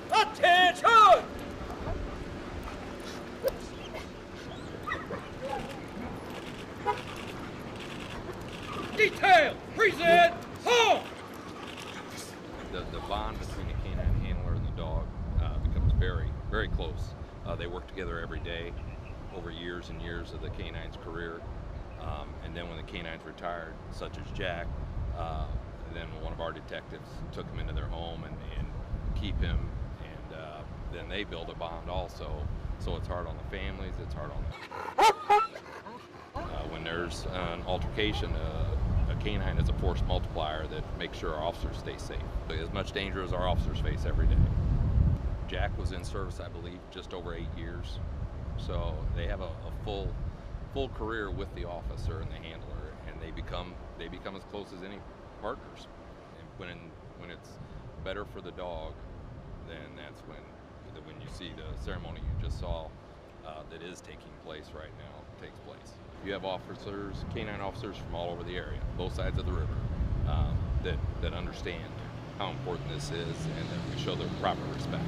Attention! Detail! Present! Home! The bond between the canine handler and the dog becomes very, very close. They work together every day over years and years of the canine's career. And then when the canine's retired, such as Jack, then one of our detectives took him into their home and keep him, and then they build a bond also. So it's hard on the families, it's hard on when there's an altercation, a canine is a force multiplier that makes sure our officers stay safe. As much danger as our officers face every day. Jack was in service, I believe, just over 8 years. So they have a full career with the officer and the handler, and they become as close as any partners. And when it's better for the dog, then that's when you see the ceremony you just saw that is taking place right now takes place. You have officers, canine officers from all over the area, both sides of the river, that understand how important this is and that we show their proper respect.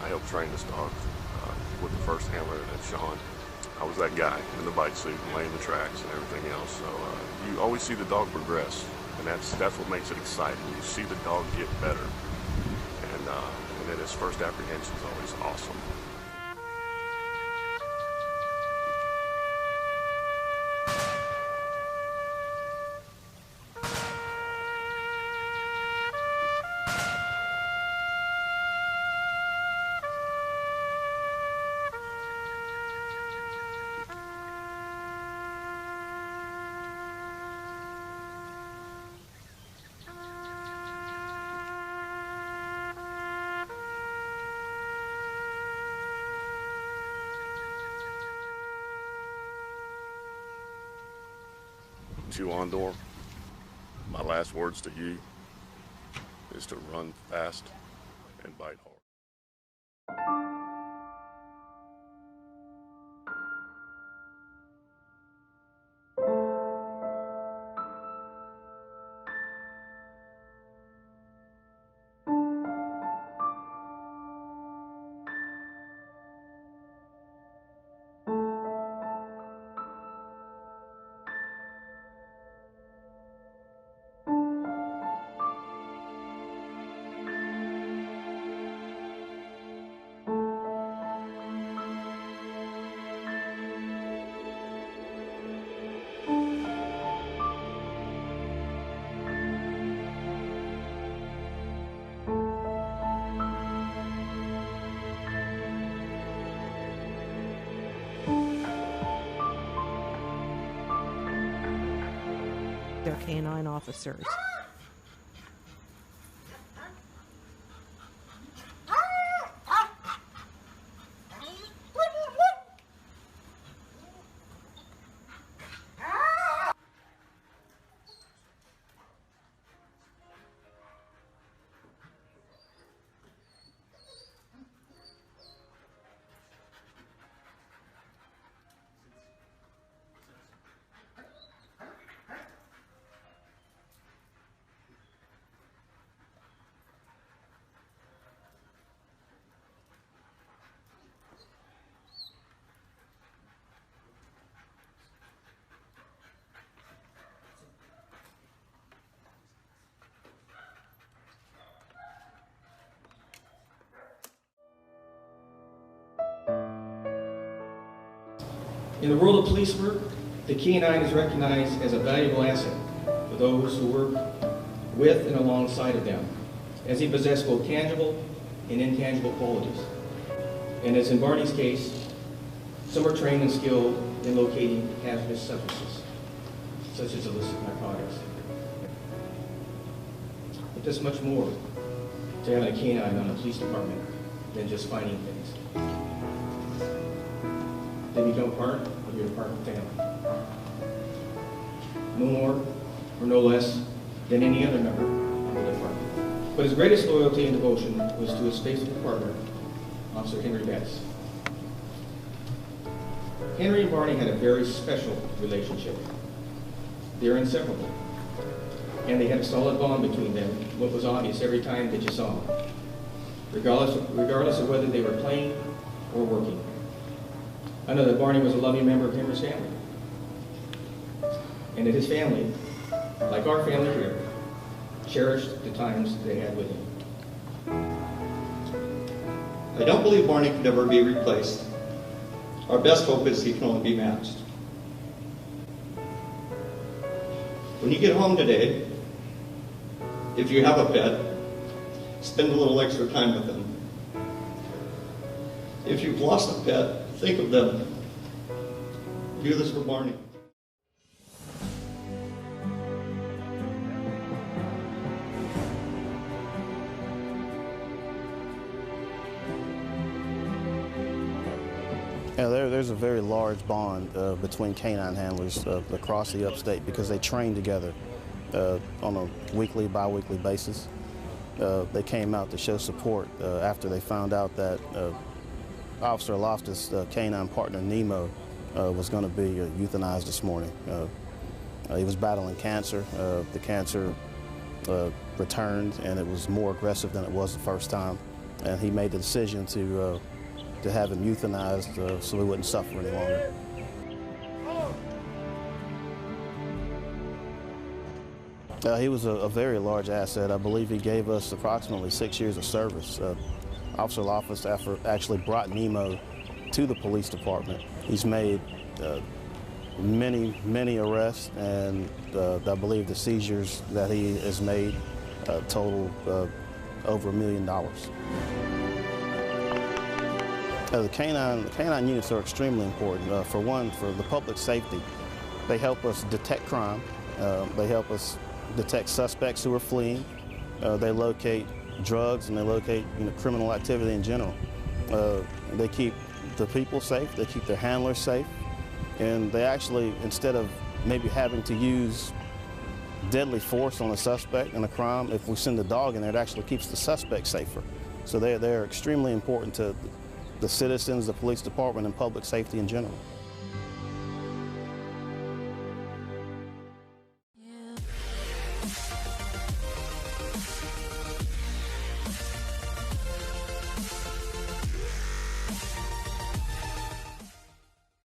I helped train this dog with the first handler, that's Sean. I was that guy in the bike suit and laying the tracks and everything else. So you always see the dog progress, and that's what makes it exciting. You see the dog get better, and then his first apprehension is always awesome. To Ondor, my last words to you is to run fast and bite hard. They're canine officers. In the world of police work, the canine is recognized as a valuable asset for those who work with and alongside of them, as he possesses both tangible and intangible qualities. And as in Barney's case, some are trained and skilled in locating hazardous substances, such as illicit narcotics. But there's much more to having a canine on a police department than just finding things. They become part of your department family. No more or no less than any other member of the department. But his greatest loyalty and devotion was to his faithful partner, Officer Henry Betts. Henry and Barney had a very special relationship. They're inseparable. And they had a solid bond between them, what was obvious every time that you saw them, regardless of whether they were playing or working. I know that Barney was a loving member of Henry's family, and that his family, like our family here, cherished the times they had with him. I don't believe Barney could ever be replaced. Our best hope is he can only be matched. When you get home today, if you have a pet, spend a little extra time with them. If you've lost a pet, think of them. Do this for Barney. Yeah, there's a very large bond between canine handlers across the upstate because they train together on a weekly, bi-weekly basis. They came out to show support after they found out that Officer Loftus' canine partner, Nemo, was going to be euthanized this morning. He was battling cancer. The cancer returned, and it was more aggressive than it was the first time. and he made the decision to have him euthanized so he wouldn't suffer any longer. He was a very large asset. I believe he gave us approximately 6 years of service. Officer Loftus actually brought Nemo to the police department. He's made many arrests, and I believe the seizures that he has made total over $1 million. The canine units are extremely important. For one, for the public safety, they help us detect crime. They help us detect suspects who are fleeing. They locate drugs, and they locate criminal activity in general. They keep the people safe. They keep their handlers safe. And they actually, instead of maybe having to use deadly force on a suspect in a crime, if we send a dog in there, it actually keeps the suspect safer. So they're extremely important to the citizens, the police department, and public safety in general.